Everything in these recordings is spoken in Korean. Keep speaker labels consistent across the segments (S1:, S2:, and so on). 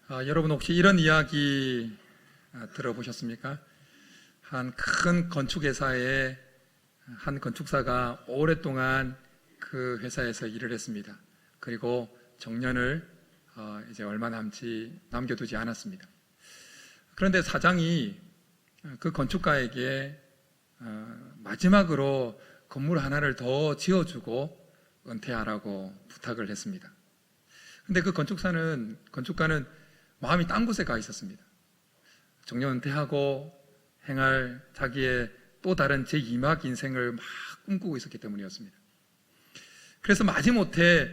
S1: 여러분 혹시 이런 이야기 들어보셨습니까? 한 큰 건축회사의 한 건축사가 오랫동안 그 회사에서 일을 했습니다. 그리고 정년을 이제 얼마 남겨두지 않았습니다. 그런데 사장이 그 건축가에게 마지막으로 건물 하나를 더 지어주고 은퇴하라고 부탁을 했습니다. 근데 그 건축가는 마음이 딴 곳에 가 있었습니다. 정년 은퇴하고 행할 자기의 또 다른 제2막 인생을 막 꿈꾸고 있었기 때문이었습니다. 그래서 마지못해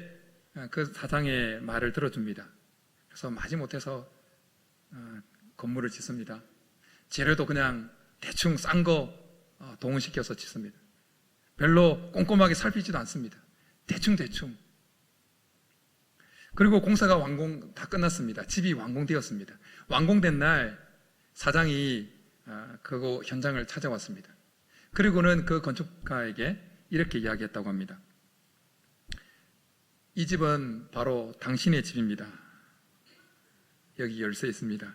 S1: 그 사장의 말을 들어줍니다. 그래서 마지못해서 건물을 짓습니다. 재료도 그냥 대충 싼 거 동원시켜서 짓습니다. 별로 꼼꼼하게 살피지도 않습니다. 대충. 그리고 공사가 다 끝났습니다. 집이 완공되었습니다. 완공된 날 사장이 그 현장을 찾아왔습니다. 그리고는 그 건축가에게 이렇게 이야기했다고 합니다. 이 집은 바로 당신의 집입니다. 여기 열쇠 있습니다.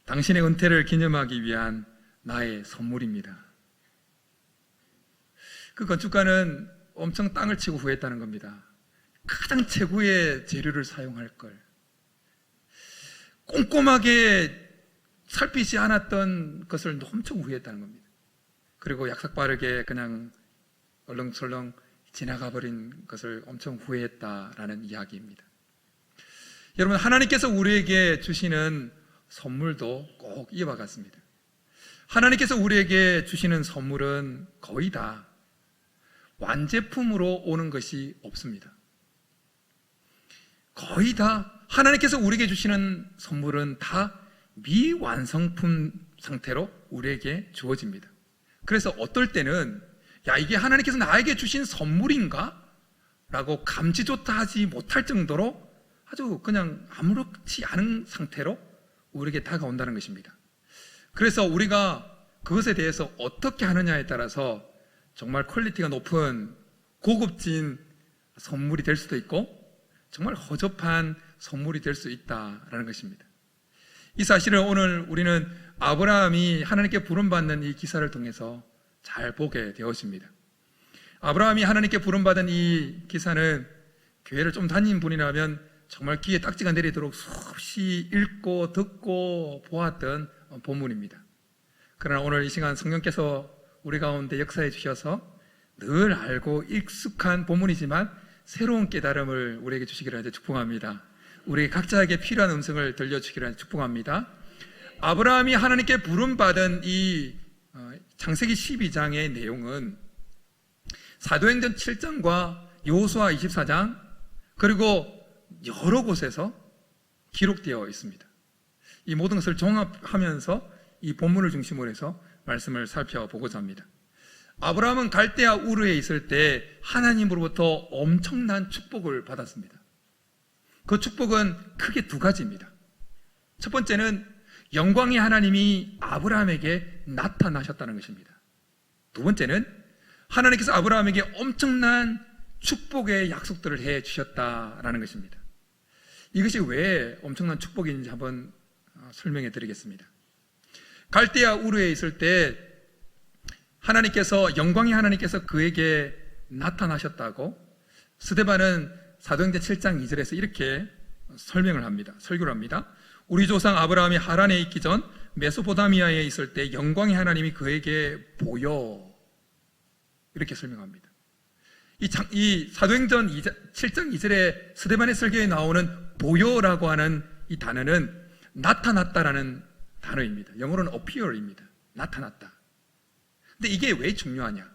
S1: 당신의 은퇴를 기념하기 위한 나의 선물입니다. 그 건축가는 엄청 땅을 치고 후회했다는 겁니다. 가장 최고의 재료를 사용할 걸, 꼼꼼하게 살피지 않았던 것을 엄청 후회했다는 겁니다. 그리고 약삭빠르게 그냥 얼렁설렁 지나가 버린 것을 엄청 후회했다라는 이야기입니다. 여러분, 하나님께서 우리에게 주시는 선물도 꼭 이와 같습니다. 하나님께서 우리에게 주시는 선물은 거의 다 완제품으로 오는 것이 없습니다. 거의 다 하나님께서 우리에게 주시는 선물은 다 미완성품 상태로 우리에게 주어집니다. 그래서 어떨 때는 이게 하나님께서 나에게 주신 선물인가? 라고 감지조차 하지 못할 정도로 아주 그냥 아무렇지 않은 상태로 우리에게 다가온다는 것입니다. 그래서 우리가 그것에 대해서 어떻게 하느냐에 따라서 정말 퀄리티가 높은 고급진 선물이 될 수도 있고 정말 허접한 선물이 될 수 있다라는 것입니다. 이 사실을 오늘 우리는 아브라함이 하나님께 부름받는 이 기사를 통해서 잘 보게 되었습니다. 아브라함이 하나님께 부름받은 이 기사는 교회를 좀 다닌 분이라면 정말 귀에 딱지가 내리도록 수없이 읽고 듣고 보았던 본문입니다. 그러나 오늘 이 시간 성령께서 우리 가운데 역사해 주셔서 늘 알고 익숙한 본문이지만 새로운 깨달음을 우리에게 주시기를 하여 축복합니다. 우리 각자에게 필요한 음성을 들려주기를 하여 축복합니다. 아브라함이 하나님께 부름받은 이 창세기 12장의 내용은 사도행전 7장과 여호수아 24장 그리고 여러 곳에서 기록되어 있습니다. 이 모든 것을 종합하면서 이 본문을 중심으로 해서 말씀을 살펴보고자 합니다. 아브라함은 갈대아 우르에 있을 때 하나님으로부터 엄청난 축복을 받았습니다. 그 축복은 크게 두 가지입니다. 첫 번째는 영광의 하나님이 아브라함에게 나타나셨다는 것입니다. 두 번째는 하나님께서 아브라함에게 엄청난 축복의 약속들을 해 주셨다라는 것입니다. 이것이 왜 엄청난 축복인지 한번 설명해 드리겠습니다. 갈대아 우르에 있을 때 영광의 하나님께서 그에게 나타나셨다고 스데반은 사도행전 7장 2절에서 이렇게 설교를 합니다. 우리 조상 아브라함이 하란에 있기 전 메소포타미아에 있을 때 영광의 하나님이 그에게 보여, 이렇게 설명합니다. 이 사도행전 7장 2절에 스데반의 설교에 나오는 보여라고 하는 이 단어는 나타났다라는 단어입니다. 영어로는 appear입니다. 나타났다. 근데 이게 왜 중요하냐?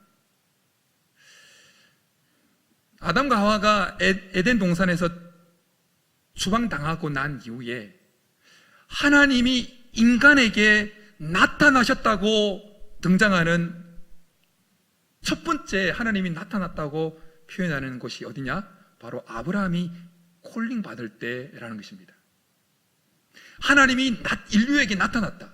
S1: 아담과 하와가 에덴 동산에서 추방당하고 난 이후에 하나님이 인간에게 나타나셨다고 등장하는 첫 번째 하나님이 나타났다고 표현하는 곳이 어디냐? 바로 아브라함이 콜링 받을 때라는 것입니다. 하나님이 인류에게 나타났다.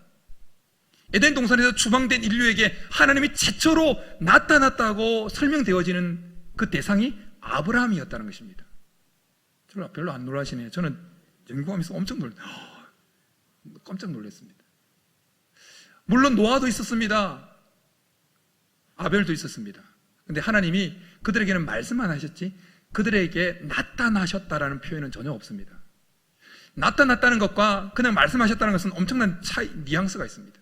S1: 에덴 동산에서 추방된 인류에게 하나님이 최초로 나타났다고 설명되어지는 그 대상이 아브라함이었다는 것입니다. 별로 안 놀라시네요. 저는 연구하면서 엄청 놀랐어요. 깜짝 놀랐습니다. 물론 노아도 있었습니다. 아벨도 있었습니다. 근데 하나님이 그들에게는 말씀만 하셨지 그들에게 나타나셨다라는 표현은 전혀 없습니다. 나타났다는 것과 그냥 말씀하셨다는 것은 엄청난 차이, 뉘앙스가 있습니다.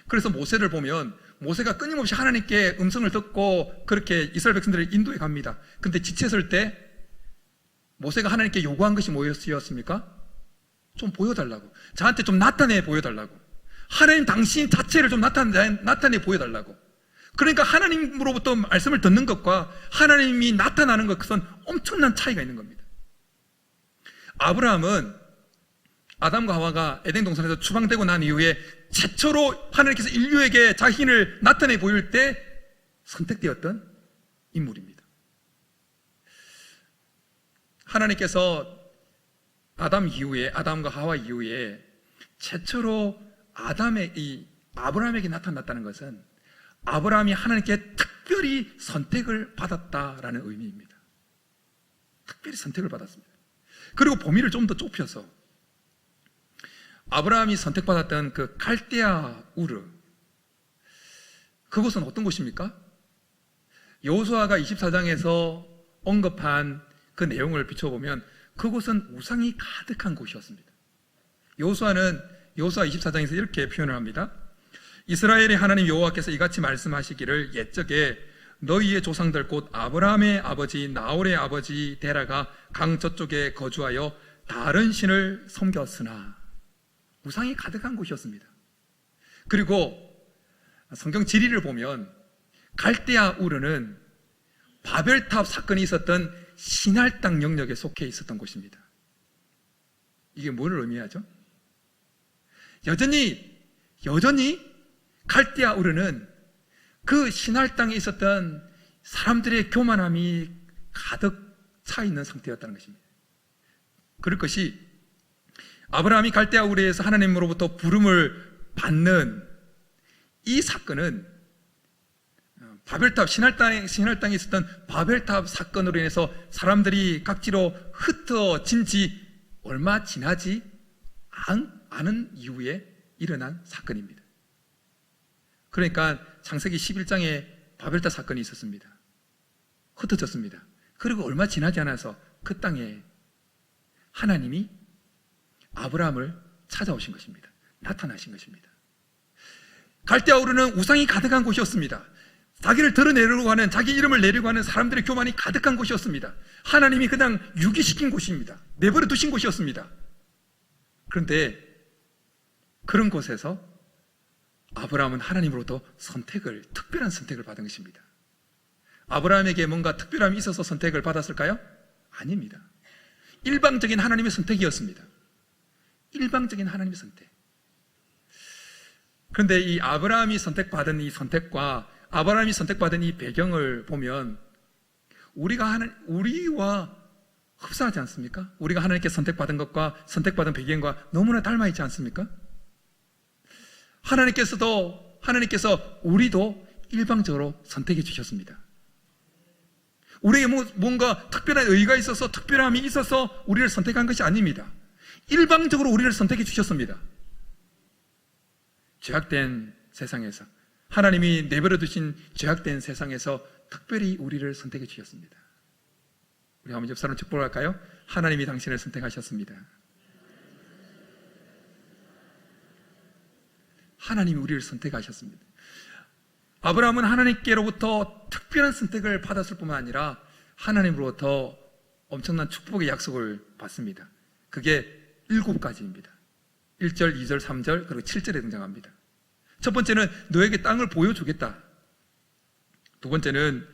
S1: 그래서 모세를 보면 모세가 끊임없이 하나님께 음성을 듣고 그렇게 이스라엘 백성들을 인도해 갑니다. 근데 지쳤을 때 모세가 하나님께 요구한 것이 뭐였습니까? 좀 보여달라고, 저한테 좀 나타내 보여달라고, 하나님 당신 자체를 좀 나타내 보여달라고. 그러니까 하나님으로부터 말씀을 듣는 것과 하나님이 나타나는 것은 엄청난 차이가 있는 겁니다. 아브라함은 아담과 하와가 에덴 동산에서 추방되고 난 이후에 최초로 하나님께서 인류에게 자신을 나타내 보일 때 선택되었던 인물입니다. 하나님께서 아담과 하와 이후에 최초로 아브라함에게 나타났다는 것은 아브라함이 하나님께 특별히 선택을 받았다라는 의미입니다. 특별히 선택을 받았습니다. 그리고 범위를 좀 더 좁혀서 아브라함이 선택받았던 그 갈대아 우르, 그곳은 어떤 곳입니까? 여호수아가 24장에서 언급한 그 내용을 비춰보면 그곳은 우상이 가득한 곳이었습니다. 여호수아 24장에서 이렇게 표현을 합니다. 이스라엘의 하나님 여호와께서 이같이 말씀하시기를 옛적에 너희의 조상들 곧 아브라함의 아버지 나홀의 아버지 데라가 강 저쪽에 거주하여 다른 신을 섬겼으나, 우상이 가득한 곳이었습니다. 그리고 성경 지리를 보면 갈대아 우르는 바벨탑 사건이 있었던 시날 땅 영역에 속해 있었던 곳입니다. 이게 뭐를 의미하죠? 여전히 갈대아 우르는 그 시날 땅에 있었던 사람들의 교만함이 가득 차 있는 상태였다는 것입니다. 그럴 것이 아브라함이 갈대아 우르에서 하나님으로부터 부름을 받는 이 사건은 바벨탑, 시날 땅에 있었던 바벨탑 사건으로 인해서 사람들이 각지로 흩어진 지 얼마 지나지 않은 이후에 일어난 사건입니다. 그러니까 창세기 11장에 바벨탑 사건이 있었습니다. 흩어졌습니다. 그리고 얼마 지나지 않아서 그 땅에 하나님이 아브라함을 찾아오신 것입니다. 나타나신 것입니다. 갈대아 우르는 우상이 가득한 곳이었습니다. 자기를 드러내려고 하는, 자기 이름을 내려고 하는 사람들의 교만이 가득한 곳이었습니다. 하나님이 그냥 유기시킨 곳입니다. 내버려 두신 곳이었습니다. 그런데 그런 곳에서 아브라함은 하나님으로부터 특별한 선택을 받은 것입니다. 아브라함에게 뭔가 특별함이 있어서 선택을 받았을까요? 아닙니다. 일방적인 하나님의 선택이었습니다. 일방적인 하나님의 선택. 그런데 이 아브라함이 선택받은 이 선택과 아브라함이 선택받은 이 배경을 보면 우리와 흡사하지 않습니까? 우리가 하나님께 선택받은 것과 선택받은 배경과 너무나 닮아 있지 않습니까? 하나님께서 우리도 일방적으로 선택해 주셨습니다. 우리에게 뭔가 특별한 의의가 있어서, 특별함이 있어서 우리를 선택한 것이 아닙니다. 일방적으로 우리를 선택해 주셨습니다. 죄악된 세상에서, 하나님이 내버려 두신 죄악된 세상에서 특별히 우리를 선택해 주셨습니다. 우리 한번 옆 사람 축복할까요? 하나님이 당신을 선택하셨습니다. 하나님이 우리를 선택하셨습니다. 아브라함은 하나님께로부터 특별한 선택을 받았을 뿐만 아니라 하나님으로부터 엄청난 축복의 약속을 받습니다. 그게 7가지입니다. 1절, 2절, 3절, 그리고 7절에 등장합니다. 첫 번째는 너에게 땅을 보여주겠다. 두 번째는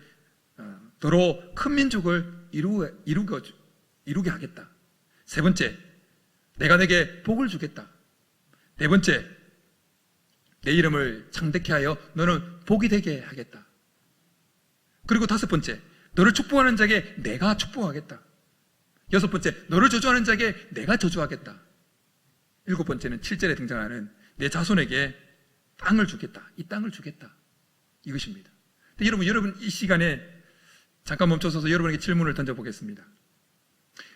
S1: 너로 큰 민족을 이루게 하겠다. 세 번째, 내가 내게 복을 주겠다. 네 번째, 내 이름을 창대케 하여 너는 복이 되게 하겠다. 그리고 다섯 번째, 너를 축복하는 자에게 내가 축복하겠다. 여섯 번째, 너를 저주하는 자에게 내가 저주하겠다. 일곱 번째는 7절에 등장하는 내 자손에게 땅을 주겠다. 이 땅을 주겠다. 이것입니다. 여러분 이 시간에 잠깐 멈춰서서 여러분에게 질문을 던져보겠습니다.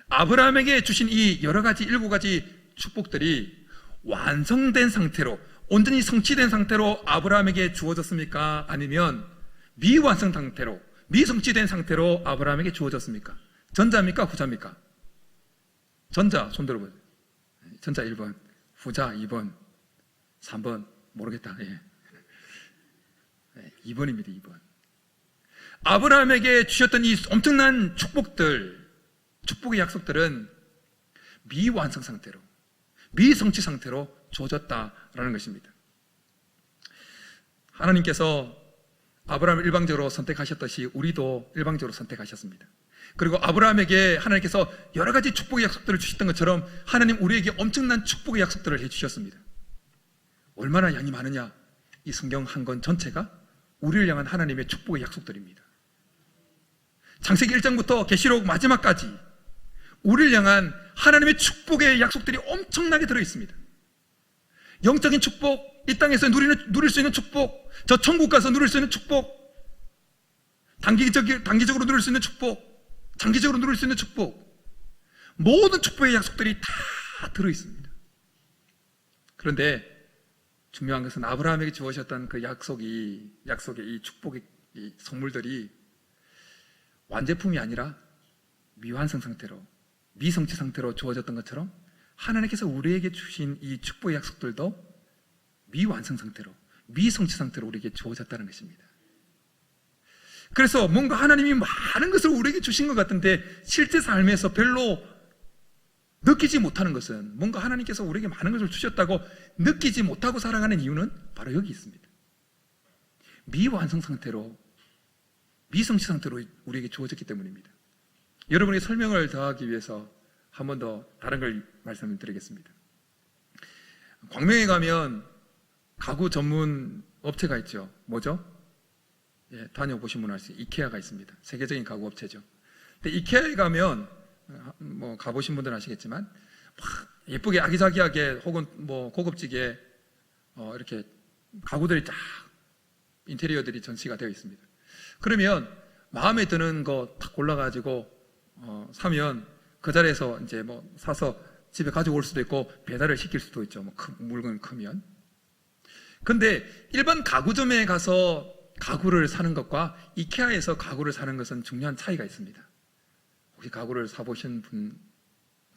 S1: 아브라함에게 주신 이 여러 가지 7가지 축복들이 완성된 상태로, 온전히 성취된 상태로 아브라함에게 주어졌습니까? 아니면 미완성 상태로, 미성취된 상태로 아브라함에게 주어졌습니까? 전자입니까? 후자입니까? 전자, 손 들어보세요. 전자 1번, 후자 2번, 3번 모르겠다. 2번입니다. 2번. 아브라함에게 주셨던 이 엄청난 축복들, 축복의 약속들은 미완성 상태로, 미성취 상태로 주어졌다라는 것입니다. 하나님께서 아브라함을 일방적으로 선택하셨듯이 우리도 일방적으로 선택하셨습니다. 그리고 아브라함에게 하나님께서 여러 가지 축복의 약속들을 주셨던 것처럼 하나님 우리에게 엄청난 축복의 약속들을 해주셨습니다. 얼마나 양이 많으냐? 이 성경 한 권 전체가 우리를 향한 하나님의 축복의 약속들입니다. 창세기 1장부터 계시록 마지막까지 우리를 향한 하나님의 축복의 약속들이 엄청나게 들어있습니다. 영적인 축복, 이 땅에서 누릴 수 있는 축복, 저 천국 가서 누릴 수 있는 축복, 단기적으로 누릴 수 있는 축복, 장기적으로 누릴 수 있는 축복, 모든 축복의 약속들이 다 들어있습니다. 그런데 중요한 것은 아브라함에게 주어졌던 그 약속의 이 축복의 이 선물들이 완제품이 아니라 미완성 상태로, 미성취 상태로 주어졌던 것처럼 하나님께서 우리에게 주신 이 축복의 약속들도 미완성 상태로, 미성취 상태로 우리에게 주어졌다는 것입니다. 그래서 뭔가 하나님이 많은 것을 우리에게 주신 것 같은데 실제 삶에서 별로 느끼지 못하는 것은, 뭔가 하나님께서 우리에게 많은 것을 주셨다고 느끼지 못하고 살아가는 이유는 바로 여기 있습니다. 미완성 상태로, 미성취 상태로 우리에게 주어졌기 때문입니다. 여러분의 설명을 더하기 위해서 한 번 더 다른 걸 말씀드리겠습니다. 광명에 가면 가구 전문 업체가 있죠. 뭐죠? 다녀보신 분 아시죠? 이케아가 있습니다. 세계적인 가구 업체죠. 근데 이케아에 가면 뭐 가보신 분들은 아시겠지만 예쁘게 아기자기하게 혹은 뭐 고급지게 이렇게 가구들이 쫙 인테리어들이 전시가 되어 있습니다. 그러면 마음에 드는 거 딱 골라가지고 사면 그 자리에서 이제 뭐 사서 집에 가져올 수도 있고 배달을 시킬 수도 있죠. 뭐 물건 크면. 근데 일반 가구점에 가서 가구를 사는 것과 이케아에서 가구를 사는 것은 중요한 차이가 있습니다. 혹시 가구를 사보신 분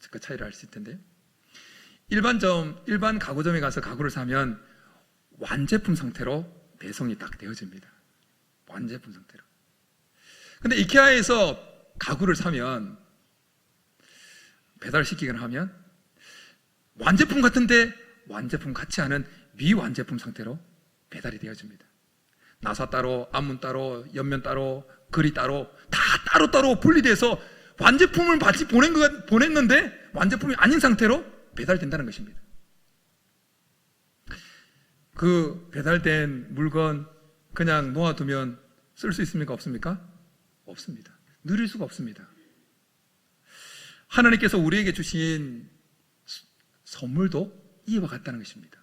S1: 그 차이를 알 수 있을 텐데요. 일반 가구점에 가서 가구를 사면 완제품 상태로 배송이 딱 되어집니다. 완제품 상태로. 근데 이케아에서 가구를 사면, 배달시키거나 하면 완제품 같은데 완제품 같지 않은 미완제품 상태로 배달이 되어집니다. 나사 따로, 앞문 따로, 옆면 따로, 글이 따로, 다 따로따로 분리돼서 완제품을 마치 보냈는데 완제품이 아닌 상태로 배달된다는 것입니다. 그 배달된 물건 그냥 놓아두면 쓸 수 있습니까? 없습니까? 없습니다. 누릴 수가 없습니다. 하나님께서 우리에게 주신 선물도 이와 같다는 것입니다.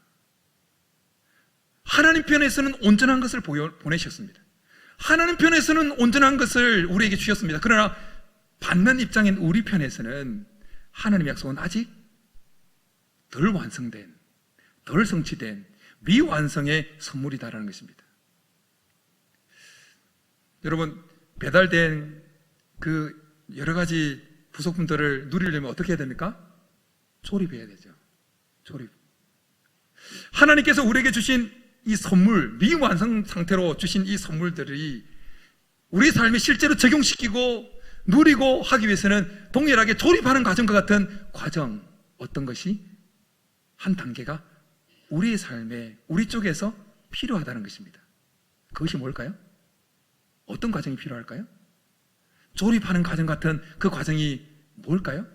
S1: 하나님 편에서는 온전한 것을 보내셨습니다. 하나님 편에서는 온전한 것을 우리에게 주셨습니다. 그러나 받는 입장인 우리 편에서는 하나님의 약속은 아직 덜 완성된, 덜 성취된 미완성의 선물이다라는 것입니다. 여러분, 배달된 그 여러 가지 부속품들을 누리려면 어떻게 해야 됩니까? 조립해야 되죠. 조립. 하나님께서 우리에게 주신 이 선물, 미완성 상태로 주신 이 선물들이 우리 삶에 실제로 적용시키고 누리고 하기 위해서는 동일하게 조립하는 과정과 같은 과정, 어떤 것이 한 단계가 우리의 삶에, 우리 쪽에서 필요하다는 것입니다. 그것이 뭘까요? 어떤 과정이 필요할까요? 조립하는 과정 같은 그 과정이 뭘까요?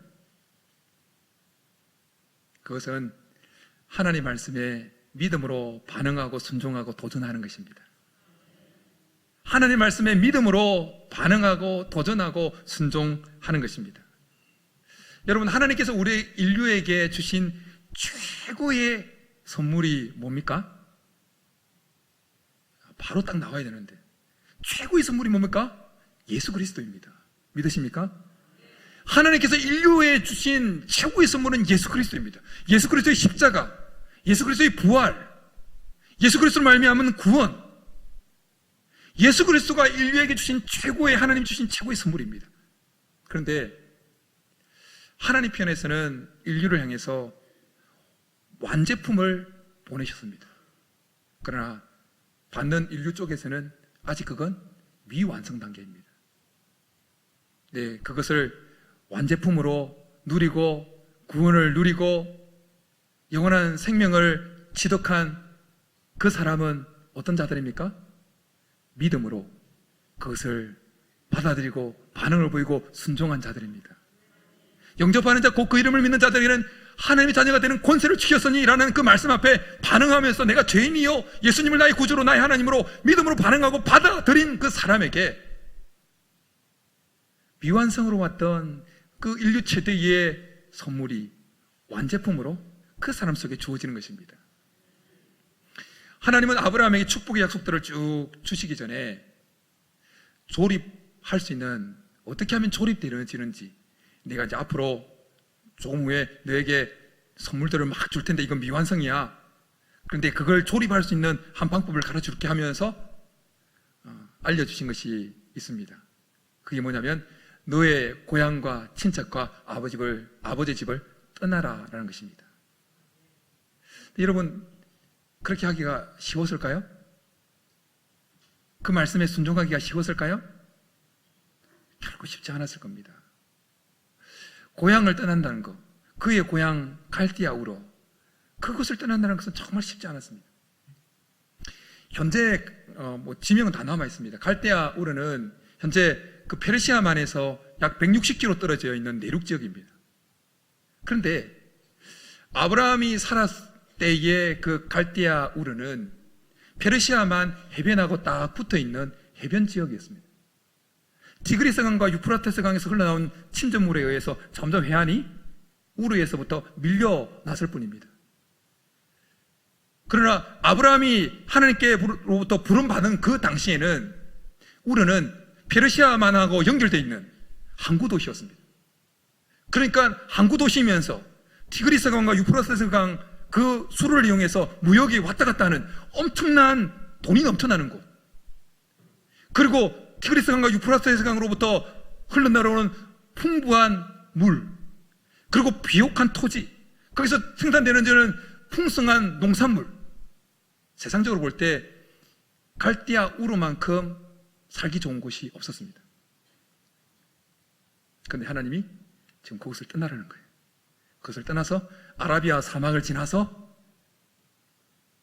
S1: 그것은 하나님 말씀에 믿음으로 반응하고 순종하고 도전하는 것입니다. 하나님 말씀에 믿음으로 반응하고 도전하고 순종하는 것입니다. 여러분, 하나님께서 우리 인류에게 주신 최고의 선물이 뭡니까? 바로 딱 나와야 되는데 최고의 선물이 뭡니까? 예수 그리스도입니다. 믿으십니까? 하나님께서 인류에 주신 최고의 선물은 예수 그리스도입니다. 예수 그리스도의 십자가, 예수 그리스도의 부활, 예수 그리스도를 말미암은 구원, 예수 그리스도가 인류에게 주신 최고의, 하나님 주신 최고의 선물입니다. 그런데 하나님 편에서는 인류를 향해서 완제품을 보내셨습니다. 그러나 받는 인류 쪽에서는 아직 그건 미완성 단계입니다. 네, 그것을 완제품으로 누리고 구원을 누리고 영원한 생명을 취득한 그 사람은 어떤 자들입니까? 믿음으로 그것을 받아들이고 반응을 보이고 순종한 자들입니다. 영접하는 자, 곧 그 이름을 믿는 자들에게는 하나님의 자녀가 되는 권세를 주셨으니 라는 그 말씀 앞에 반응하면서 내가 죄인이요 예수님을 나의 구주로 나의 하나님으로 믿음으로 반응하고 받아들인 그 사람에게 미완성으로 왔던 그 인류 최대의 선물이 완제품으로 그 사람 속에 주어지는 것입니다. 하나님은 아브라함에게 축복의 약속들을 쭉 주시기 전에 조립할 수 있는, 어떻게 하면 조립되어지는지, 내가 이제 앞으로 조금 후에 너에게 선물들을 막 줄 텐데 이건 미완성이야. 그런데 그걸 조립할 수 있는 한 방법을 가르쳐줄게 하면서 알려주신 것이 있습니다. 그게 뭐냐면 너의 고향과 친척과 아버지 집을 떠나라라는 것입니다. 여러분, 그렇게 하기가 쉬웠을까요? 그 말씀에 순종하기가 쉬웠을까요? 결코 쉽지 않았을 겁니다. 고향을 떠난다는 것, 그의 고향 갈대아 우르, 그것을 떠난다는 것은 정말 쉽지 않았습니다. 현재 지명은 다 남아 있습니다. 갈대아 우르는 현재 그 페르시아만에서 약 160km 떨어져 있는 내륙 지역입니다. 그런데 아브라함이 살았을 때의 그 갈대아 우르는 페르시아만 해변하고 딱 붙어 있는 해변 지역이었습니다. 티그리스 강과 유프라테스 강에서 흘러나온 침전물에 의해서 점점 해안이 우르에서부터 밀려났을 뿐입니다. 그러나 아브라함이 하나님께로부터 부름받은 그 당시에는 우르는 페르시아만하고 연결되어 있는 항구 도시였습니다. 그러니까 항구 도시이면서 티그리스 강과 유프라테스 강 그 수를 이용해서 무역이 왔다 갔다 하는 엄청난 돈이 넘쳐나는 곳, 그리고 티그리스 강과 유프라테스 강으로부터 흘러나오는 풍부한 물, 그리고 비옥한 토지, 거기서 생산되는 저는 풍성한 농산물, 세상적으로 볼 때 갈대아 우르만큼 살기 좋은 곳이 없었습니다. 그런데 하나님이 지금 그곳을 떠나라는 거예요. 그것을 떠나서 아라비아 사막을 지나서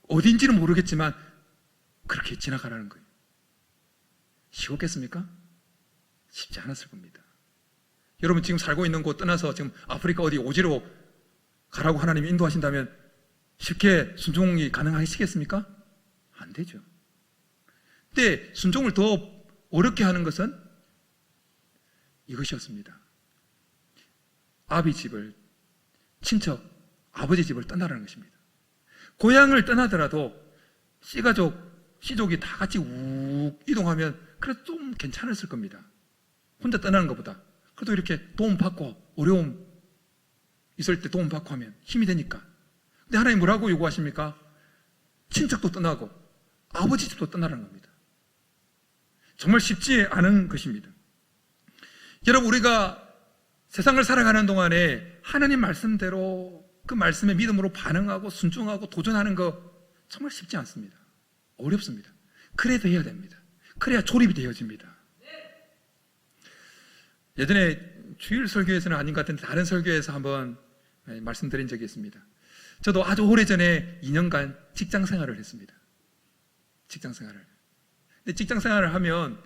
S1: 어딘지는 모르겠지만 그렇게 지나가라는 거예요. 쉬웠겠습니까? 쉽지 않았을 겁니다. 여러분 지금 살고 있는 곳 떠나서 지금 아프리카 어디 오지로 가라고 하나님이 인도하신다면 쉽게 순종이 가능하시겠습니까? 안 되죠. 근데 순종을 더 어렵게 하는 것은 이것이었습니다. 아비 집을, 친척, 아버지 집을 떠나라는 것입니다. 고향을 떠나더라도 씨족이 다 같이 욱 이동하면 그래도 좀 괜찮았을 겁니다. 혼자 떠나는 것보다. 그래도 이렇게 도움받고, 어려움 있을 때 도움받고 하면 힘이 되니까. 근데 하나님 뭐라고 요구하십니까? 친척도 떠나고 아버지 집도 떠나라는 겁니다. 정말 쉽지 않은 것입니다. 여러분, 우리가 세상을 살아가는 동안에 하나님 말씀대로 그 말씀에 믿음으로 반응하고 순종하고 도전하는 거 정말 쉽지 않습니다. 어렵습니다. 그래도 해야 됩니다. 그래야 조립이 되어집니다. 예전에 주일 설교에서는 아닌 것 같은데 다른 설교에서 한번 말씀드린 적이 있습니다. 저도 아주 오래전에 2년간 직장 생활을 했습니다. 직장 생활을. 근데 직장 생활을 하면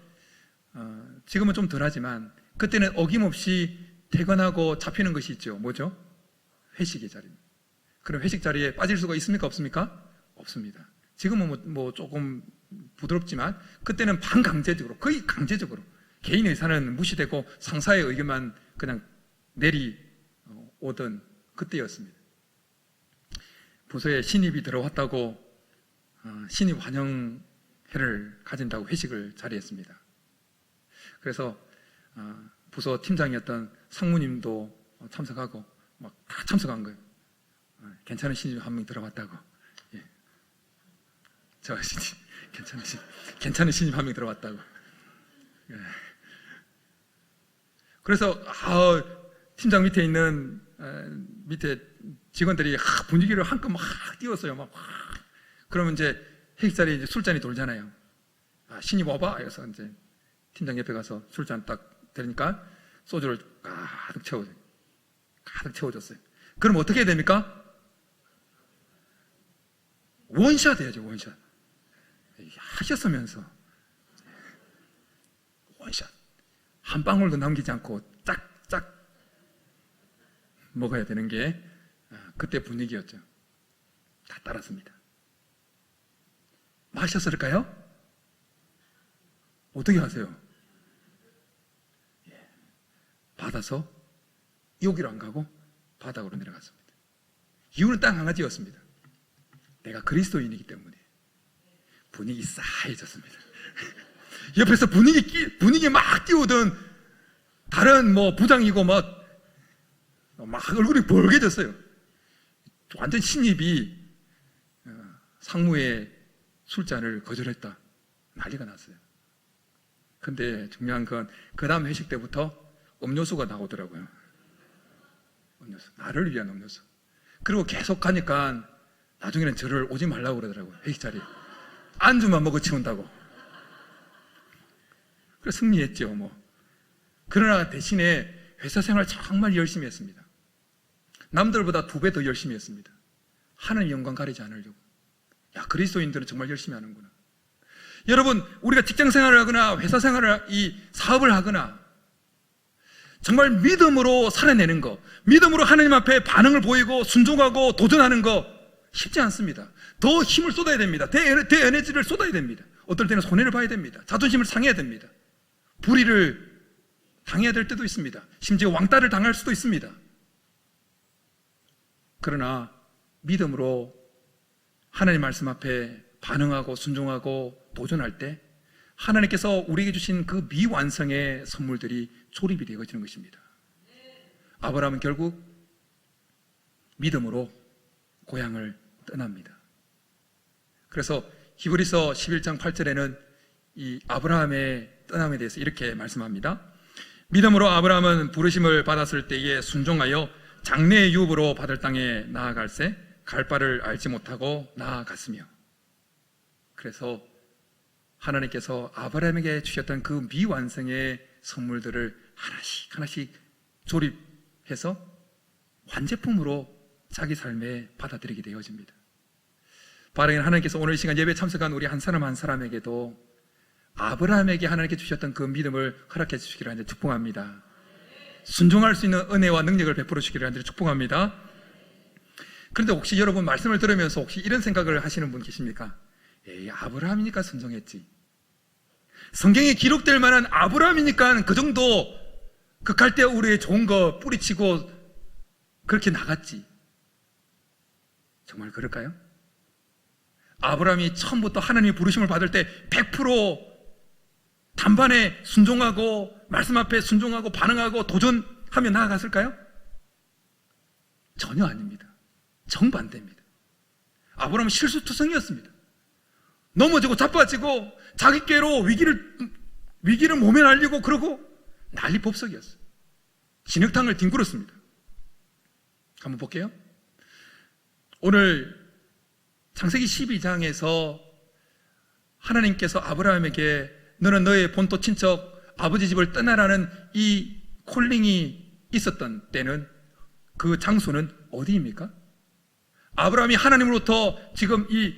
S1: 지금은 좀 덜하지만 그때는 어김없이 퇴근하고 잡히는 것이 있죠. 뭐죠? 회식의 자리입니다. 그럼 회식 자리에 빠질 수가 있습니까? 없습니까? 없습니다. 지금은 뭐 조금 부드럽지만 그때는 반강제적으로, 거의 강제적으로 개인 의사는 무시되고 상사의 의견만 그냥 내리오던 그때였습니다. 부서에 신입이 들어왔다고 신입 환영회를 가진다고 회식을 자리했습니다. 그래서 부서 팀장이었던 상무님도 참석하고 막 다 참석한 거예요. 괜찮은 신입 한 명 들어왔다고. 예. 저 신입, 괜찮은 신입 한 명 들어왔다고. 예. 그래서 팀장 밑에 있는 밑에 직원들이 분위기를 한껏 막 띄웠어요. 막 그러면 이제 회식 자리에 이제 술잔이 돌잖아요. 신입 와봐. 그래서 이제 팀장 옆에 가서 술잔 딱 대니까 소주를 가득 채워줬어요. 그럼 어떻게 해야 됩니까? 원샷 해야죠. 원샷. 하셨으면서 원샷 한 방울도 남기지 않고 짝짝 먹어야 되는 게 그때 분위기였죠. 다 따랐습니다. 마셨을까요? 어떻게 하세요? 받아서 여기로 안 가고 바닥으로 내려갔습니다. 이유는 딱 한 가지였습니다. 내가 그리스도인이기 때문에. 분위기 싸해졌습니다. 옆에서 분위기 막 띄우던 다른 부장이고 막 얼굴이 벌개졌어요. 완전 신입이 상무의 술잔을 거절했다. 난리가 났어요. 근데 중요한 건 그 다음 회식 때부터 음료수가 나오더라고요. 음료수. 나를 위한 음료수. 그리고 계속 가니까 나중에는 저를 오지 말라고 그러더라고요. 회식 자리에. 안주만 먹어 치운다고. 그래서 승리했죠. 그러나 대신에 회사 생활 정말 열심히 했습니다. 남들보다 2배 더 열심히 했습니다. 하나님 영광 가리지 않으려고. 야, 그리스도인들은 정말 열심히 하는구나. 여러분, 우리가 직장 생활을 하거나 회사 생활을 사업을 하거나 정말 믿음으로 살아내는 거, 믿음으로 하나님 앞에 반응을 보이고 순종하고 도전하는 거 쉽지 않습니다. 더 힘을 쏟아야 됩니다. 대에너지를 쏟아야 됩니다. 어떨 때는 손해를 봐야 됩니다. 자존심을 상해야 됩니다. 불의를 당해야 될 때도 있습니다. 심지어 왕따를 당할 수도 있습니다. 그러나 믿음으로 하나님 말씀 앞에 반응하고 순종하고 도전할 때 하나님께서 우리에게 주신 그 미완성의 선물들이 조립이 되어지는 것입니다. 아브라함은 결국 믿음으로 고향을 떠납니다. 그래서 히브리서 11장 8절에는 이 아브라함의 떠남에 대해서 이렇게 말씀합니다. 믿음으로 아브라함은 부르심을 받았을 때에 순종하여 장래의 유업으로 받을 땅에 나아갈새 갈 바를 알지 못하고 나아갔으며. 그래서 하나님께서 아브라함에게 주셨던 그 미완성의 선물들을 하나씩 조립해서 완제품으로 자기 삶에 받아들이게 되어집니다. 바로 하나님께서 오늘 이 시간 예배 참석한 우리 한 사람 한 사람에게도 아브라함에게 하나님께 주셨던 그 믿음을 허락해 주시기를 하나님 축복합니다. 순종할 수 있는 은혜와 능력을 베풀어 주시기를 하나님 축복합니다. 그런데 혹시 여러분 말씀을 들으면서 혹시 이런 생각을 하시는 분 계십니까? 에이, 아브라함이니까 순종했지. 성경에 기록될 만한 아브라함이니까 그 정도 그 갈대아 우르에 좋은 거 뿌리치고 그렇게 나갔지. 정말 그럴까요? 아브라함이 처음부터 하나님의 부르심을 받을 때 100% 단번에 순종하고 말씀 앞에 순종하고 반응하고 도전하며 나아갔을까요? 전혀 아닙니다. 정반대입니다. 아브라함은 실수투성이었습니다. 넘어지고 자빠지고 자기께로 위기를 몸에 날리고 그러고 난리법석이었어요. 진흙탕을 뒹굴었습니다. 한번 볼게요. 오늘 창세기 12장에서 하나님께서 아브라함에게 너는 너의 본토 친척 아버지 집을 떠나라는 이 콜링이 있었던 때는 그 장소는 어디입니까? 아브라함이 하나님으로부터 지금 이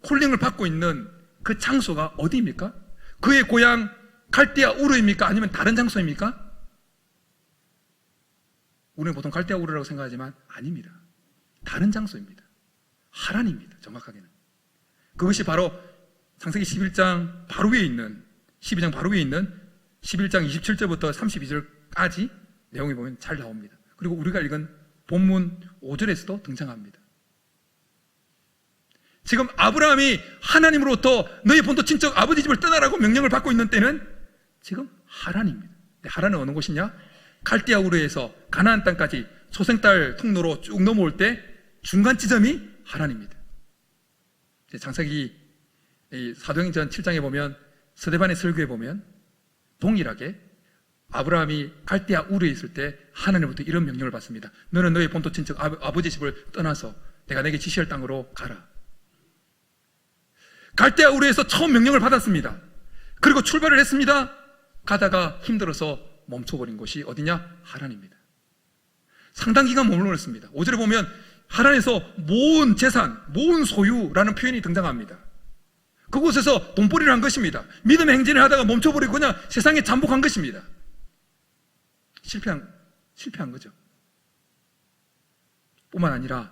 S1: 콜링을 받고 있는 그 장소가 어디입니까? 그의 고향 갈대아 우르입니까? 아니면 다른 장소입니까? 우리는 보통 갈대아 우르라고 생각하지만 아닙니다. 다른 장소입니다. 하란입니다. 정확하게는. 그것이 바로 창세기 11장 바로 위에 있는 12장 바로 위에 있는 11장 27절부터 32절까지 내용이 보면 잘 나옵니다. 그리고 우리가 읽은 본문 5절에서도 등장합니다. 지금 아브라함이 하나님으로부터 너희 본토 친척 아버지 집을 떠나라고 명령을 받고 있는 때는 지금 하란입니다. 하란은 어느 곳이냐? 갈대아 우르에서 가나안 땅까지 소생딸 통로로 쭉 넘어올 때 중간 지점이 하나님입니다. 창세기 사도행전 7장에 보면 스데반의 설교에 보면 동일하게 아브라함이 갈대아 우르에 있을 때 하나님부터 이런 명령을 받습니다. 너는 너의 본토 친척 아버지 집을 떠나서 내가 내게 지시할 땅으로 가라. 갈대아 우르에서 처음 명령을 받았습니다. 그리고 출발을 했습니다. 가다가 힘들어서 멈춰버린 곳이 어디냐? 하나님입니다. 상당 기간 머물렀습니다. 5절에 보면 하나님에서 모은 재산, 모은 소유라는 표현이 등장합니다. 그곳에서 돈벌이를 한 것입니다. 믿음의 행진을 하다가 멈춰버리고 그냥 세상에 잠복한 것입니다. 실패한 거죠. 뿐만 아니라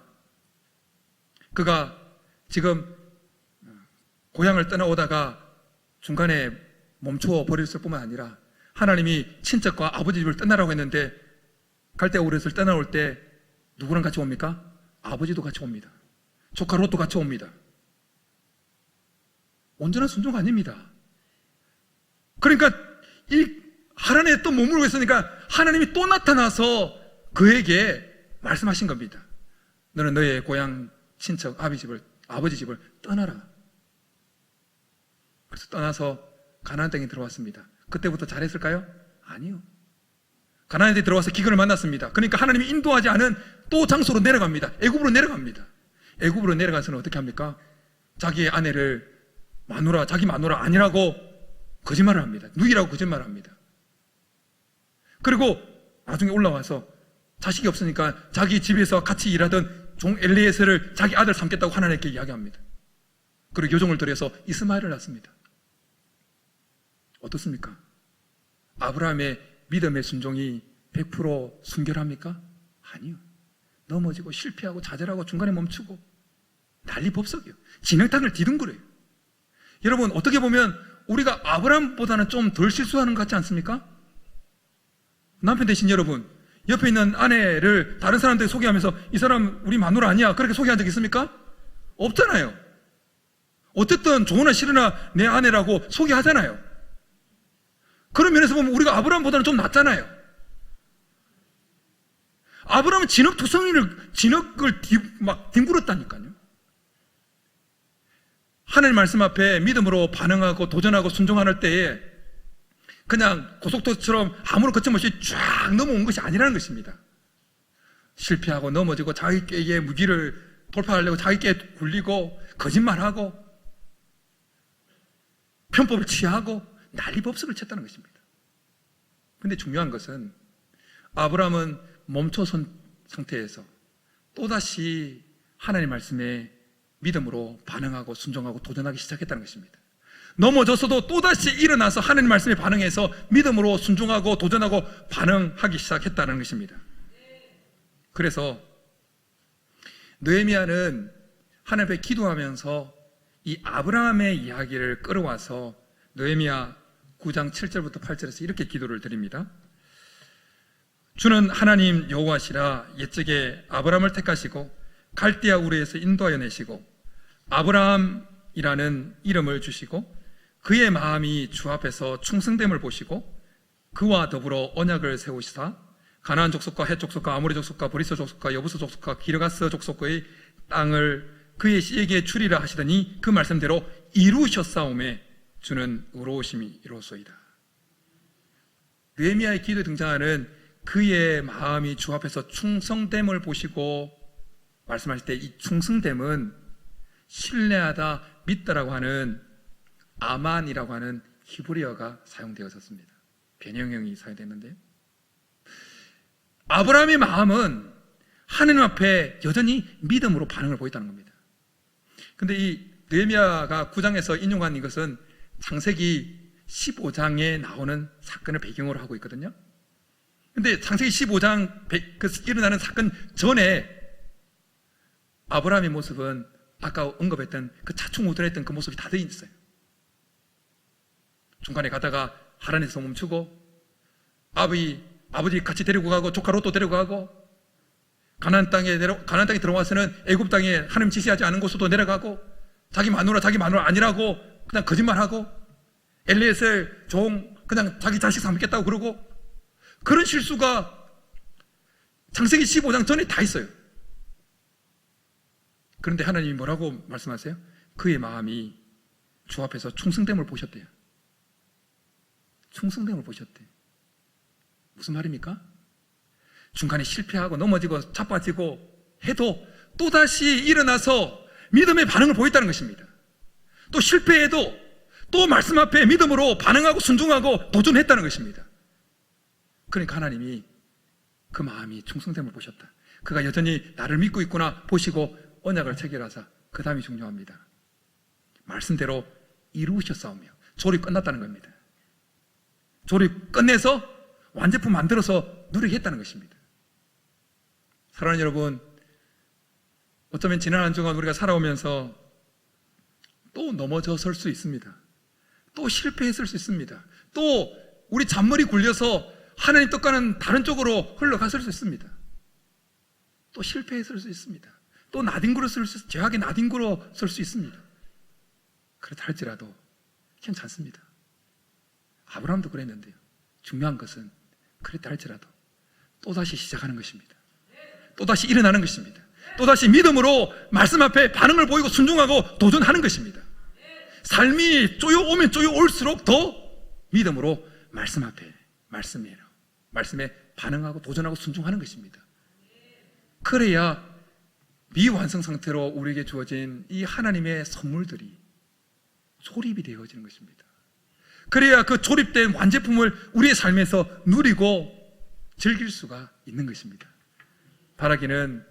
S1: 그가 지금 고향을 떠나오다가 중간에 멈춰 버렸을 뿐만 아니라 하나님이 친척과 아버지 집을 떠나라고 했는데 갈대아 우르에서 떠나올 때 누구랑 같이 옵니까? 아버지도 같이 옵니다. 조카 롯도 같이 옵니다. 온전한 순종 아닙니다. 그러니까 이 하나님에 또 머물고 있으니까 하나님이 또 나타나서 그에게 말씀하신 겁니다. 너는 너의 고향 친척 아버지 집을 떠나라. 그래서 떠나서 가나안 땅에 들어왔습니다. 그때부터 잘했을까요? 아니요. 가나안 땅에 들어와서 기근을 만났습니다. 그러니까 하나님이 인도하지 않은 또 장소로 내려갑니다. 애굽으로 내려갑니다. 애굽으로 내려가서는 어떻게 합니까? 자기의 아내를 자기 마누라 아니라고 거짓말을 합니다. 누이라고 거짓말을 합니다. 그리고 나중에 올라와서 자식이 없으니까 자기 집에서 같이 일하던 종 엘리에셀을 자기 아들 삼겠다고 하나님께 이야기합니다. 그리고 요정을 들여서 이스마엘을 낳습니다. 어떻습니까? 아브라함의 믿음의 순종이 100% 순결합니까? 아니요. 넘어지고 실패하고 좌절하고 중간에 멈추고 난리법석이요. 진흙탕을 디둥거려요. 여러분 어떻게 보면 우리가 아브라함보다는 좀 덜 실수하는 것 같지 않습니까? 남편 되신 여러분, 옆에 있는 아내를 다른 사람들이 소개하면서 이 사람 우리 마누라 아니야 그렇게 소개한 적 있습니까? 없잖아요. 어쨌든 좋으나 싫으나 내 아내라고 소개하잖아요. 그런 면에서 보면 우리가 아브라함보다는 좀 낫잖아요. 아브라함은 진흙을 막 뒹굴었다니까요. 하나님 말씀 앞에 믿음으로 반응하고 도전하고 순종하는 때에 그냥 고속도로처럼 아무런 거침없이 쫙 넘어온 것이 아니라는 것입니다. 실패하고 넘어지고 자기에게 무기를 돌파하려고 자기에게 굴리고 거짓말하고 편법을 취하고 난리법석을 쳤다는 것입니다. 그런데 중요한 것은 아브라함은 멈춰선 상태에서 또다시 하나님 말씀에 믿음으로 반응하고 순종하고 도전하기 시작했다는 것입니다. 넘어졌어도 또다시 일어나서 하나님 말씀에 반응해서 믿음으로 순종하고 도전하고 반응하기 시작했다는 것입니다. 그래서 느헤미야는 하나님 앞에 기도하면서 이 아브라함의 이야기를 끌어와서 느헤미야 9장 7절부터 8절에서 이렇게 기도를 드립니다. 주는 하나님 여호와시라. 옛적에 아브라함을 택하시고 갈대아 우르에서 인도하여 내시고 아브라함이라는 이름을 주시고 그의 마음이 주 앞에서 충성됨을 보시고 그와 더불어 언약을 세우시사 가나안 족속과 헷 족속과 아모리 족속과 브리스 족속과 여부스 족속과 기르가스 족속의 땅을 그의 씨에게 주리라 하시더니 그 말씀대로 이루셨사오매 주는 의로우심이 이로소이다. 느헤미야의 기도에 등장하는 그의 마음이 주 앞에서 충성됨을 보시고 말씀하실 때 이 충성됨은 신뢰하다, 믿다라고 하는 아만이라고 하는 히브리어가 사용되었었습니다. 변형형이 사용됐는데요. 아브라함의 마음은 하나님 앞에 여전히 믿음으로 반응을 보였다는 겁니다. 그런데 이 느헤미야가 9장에서 인용한 이것은 창세기 15장에 나오는 사건을 배경으로 하고 있거든요. 그런데 창세기 15장 일어나는 사건 전에 아브라함의 모습은 아까 언급했던 그 차충우돌했던 그 모습이 다 되어 있어요. 중간에 가다가 하란에서 멈추고 아버지 같이 데리고 가고 조카 롯도 데리고 가고 가나안 땅에 들어와서는 애굽 땅에 하나님 지시하지 않은 곳으로 내려가고 자기 마누라 아니라고 그냥 거짓말하고 엘리에셀 종 그냥 자기 자식 삼겠다고 그러고 그런 실수가 창세기 15장 전에 다 있어요. 그런데 하나님이 뭐라고 말씀하세요? 그의 마음이 주 앞에서 충성됨을 보셨대요. 충성됨을 보셨대. 무슨 말입니까? 중간에 실패하고 넘어지고 자빠지고 해도 또다시 일어나서 믿음의 반응을 보였다는 것입니다. 또 실패해도 또 말씀 앞에 믿음으로 반응하고 순종하고 도전했다는 것입니다. 그러니까 하나님이 그 마음이 충성됨을 보셨다. 그가 여전히 나를 믿고 있구나 보시고 언약을 체결하사 그 다음이 중요합니다. 말씀대로 이루셨사오며 조립 끝났다는 겁니다. 조립 끝내서 완제품 만들어서 누리게 했다는 것입니다. 사랑하는 여러분, 어쩌면 지난 한 주간 우리가 살아오면서 또 넘어졌을 수 있습니다. 또 실패했을 수 있습니다. 또 우리 잔머리 굴려서 하나님 뜻과는 다른 쪽으로 흘러갔을 수 있습니다. 또 실패했을 수 있습니다. 또 나뒹굴었을 수, 죄악에 나뒹굴었을 수 있습니다. 그렇다 할지라도 괜찮습니다. 아브라함도 그랬는데요. 중요한 것은 그랬다 할지라도 또다시 시작하는 것입니다. 또다시 일어나는 것입니다. 또다시 믿음으로 말씀 앞에 반응을 보이고 순종하고 도전하는 것입니다. 삶이 쪼여오면 쪼여올수록 더 믿음으로 말씀 앞에 말씀에 반응하고 도전하고 순종하는 것입니다. 그래야 미완성 상태로 우리에게 주어진 이 하나님의 선물들이 조립이 되어지는 것입니다. 그래야 그 조립된 완제품을 우리의 삶에서 누리고 즐길 수가 있는 것입니다. 바라기는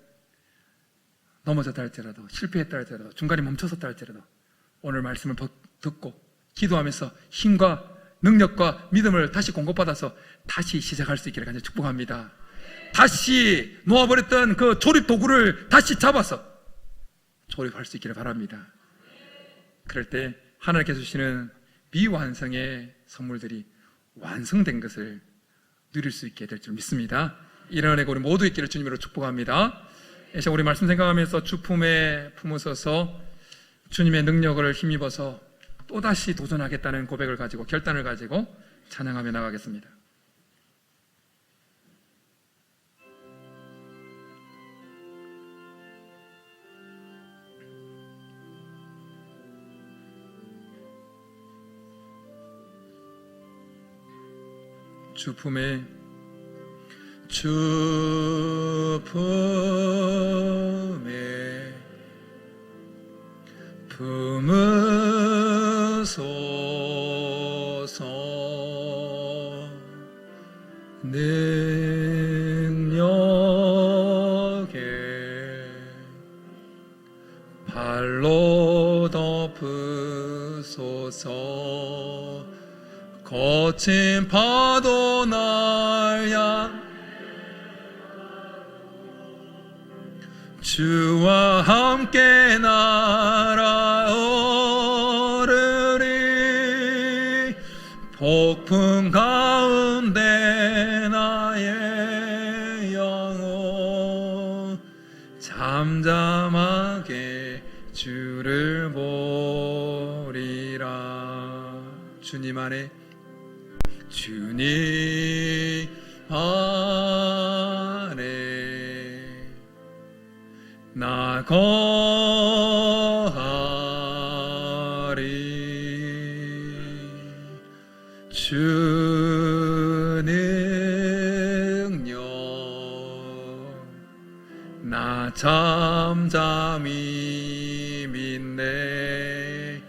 S1: 넘어졌다 할지라도, 실패했다 할지라도, 중간에 멈춰섰다 할지라도 오늘 말씀을 듣고 기도하면서 힘과 능력과 믿음을 다시 공급받아서 다시 시작할 수 있기를 간절히 축복합니다. 다시 놓아버렸던 그 조립 도구를 다시 잡아서 조립할 수 있기를 바랍니다. 그럴 때 하나님께서 주시는 미완성의 선물들이 완성된 것을 누릴 수 있게 될 줄 믿습니다. 이런 은혜가 우리 모두 있기를 주님으로 축복합니다. 이제 우리 말씀 생각하면서 주 품에 품으셔서 주님의 능력을 힘입어서 또다시 도전하겠다는 고백을 가지고 결단을 가지고 찬양하며 나가겠습니다. 주 품에 품으소서. 능력에 발로 덮으소서. 거친 파도 날 향 주와 함께 날아오르리. 폭풍 가운데 나의 영혼 잠잠하게 주를 보리라. 주님 안에 주님 안에 나 거하리. 주 능력 나 잠잠히 믿네.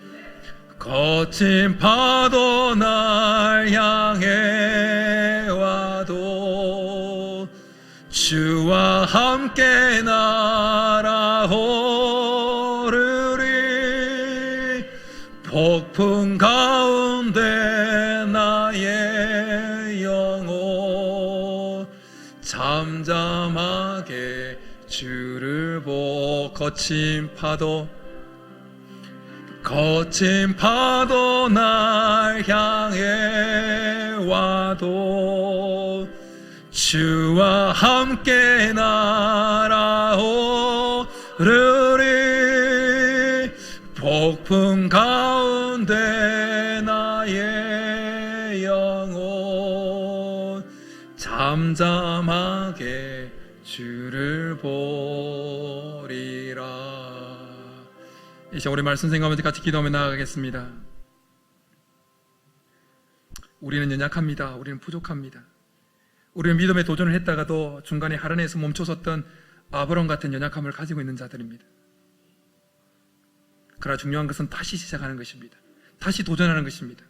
S1: 거친 파도 날 향해 와도 주와 함께 날아오르리. 폭풍 가운데 나의 영혼 잠잠하게 주를 보. 거친 파도 날 향해 와도 주와 함께 날아오르리. 폭풍 가운데 나의 영혼 잠잠하게 주를 보리라. 이제 우리 말씀 생각하면서 같이 기도하며 나아가겠습니다. 우리는 연약합니다. 우리는 부족합니다. 우리는 믿음에 도전을 했다가도 중간에 하란에서 멈춰섰던 아브람 같은 연약함을 가지고 있는 자들입니다. 그러나 중요한 것은 다시 시작하는 것입니다. 다시 도전하는 것입니다.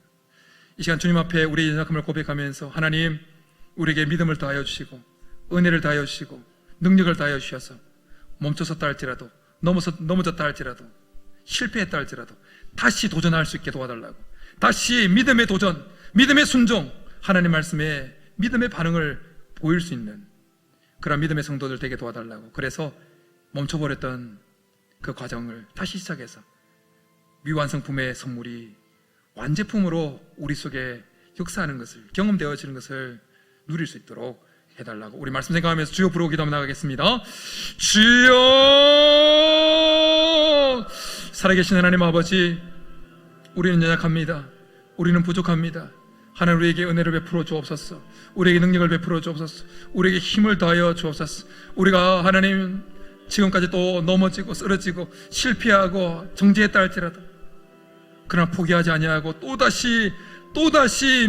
S1: 이 시간 주님 앞에 우리의 연약함을 고백하면서 하나님 우리에게 믿음을 더하여 주시고 은혜를 더하여 주시고 능력을 더하여 주셔서 멈춰섰다 할지라도 넘어졌다 할지라도 실패했다 할지라도 다시 도전할 수 있게 도와달라고, 다시 믿음의 도전, 믿음의 순종, 하나님 말씀에 믿음의 반응을 보일 수 있는 그런 믿음의 성도들 되게 도와달라고, 그래서 멈춰버렸던 그 과정을 다시 시작해서 미완성품의 선물이 완제품으로 우리 속에 역사하는 것을, 경험되어지는 것을 누릴 수 있도록 해달라고 우리 말씀 생각하면서 주여 부르고 기도하며 나가겠습니다. 주여! 살아계신 하나님 아버지, 우리는 연약합니다. 우리는 부족합니다. 하나님 우리에게 은혜를 베풀어 주옵소서. 우리에게 능력을 베풀어 주옵소서. 우리에게 힘을 더하여 주옵소서. 우리가 하나님 지금까지 또 넘어지고 쓰러지고 실패하고 정지했다 할지라도 그러나 포기하지 아니하고 또다시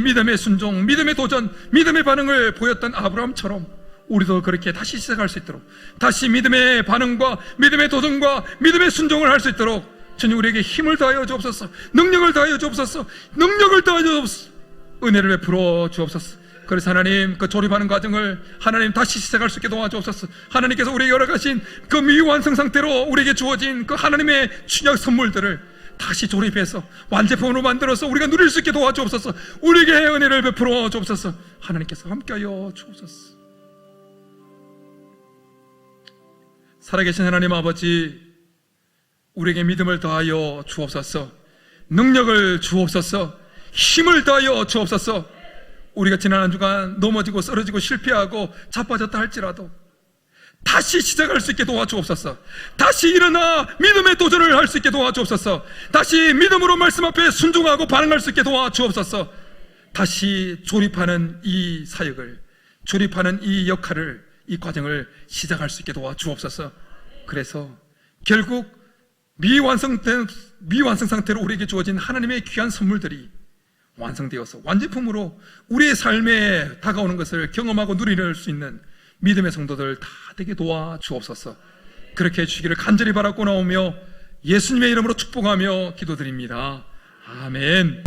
S1: 믿음의 순종, 믿음의 도전, 믿음의 반응을 보였던 아브라함처럼 우리도 그렇게 다시 시작할 수 있도록, 다시 믿음의 반응과 믿음의 도전과 믿음의 순종을 할 수 있도록 주님 우리에게 힘을 더하여 주옵소서. 능력을 더하여 주옵소서. 능력을 더하여 주옵소서. 은혜를 베풀어 주옵소서. 그래서 하나님 그 조립하는 과정을 하나님 다시 시작할 수 있게 도와주옵소서. 하나님께서 우리에게 열어가신 그 미완성 상태로 우리에게 주어진 그 하나님의 취약 선물들을 다시 조립해서 완제품으로 만들어서 우리가 누릴 수 있게 도와주옵소서. 우리에게 은혜를 베풀어 주옵소서. 하나님께서 함께하여 주옵소서. 살아계신 하나님 아버지, 우리에게 믿음을 더하여 주옵소서. 능력을 주옵소서. 힘을 더하여 주옵소서. 우리가 지난 한 주간 넘어지고 쓰러지고 실패하고 자빠졌다 할지라도 다시 시작할 수 있게 도와주옵소서. 다시 일어나 믿음의 도전을 할 수 있게 도와주옵소서. 다시 믿음으로 말씀 앞에 순종하고 반응할 수 있게 도와주옵소서. 다시 조립하는 이 사역을, 조립하는 이 역할을, 이 과정을 시작할 수 있게 도와주옵소서. 그래서 결국 미완성 상태로 우리에게 주어진 하나님의 귀한 선물들이 완성되어서 완제품으로 우리의 삶에 다가오는 것을 경험하고 누릴 수 있는 믿음의 성도들 다 되게 도와주옵소서. 그렇게 해주시기를 간절히 바라고 나오며 예수님의 이름으로 축복하며 기도드립니다. 아멘.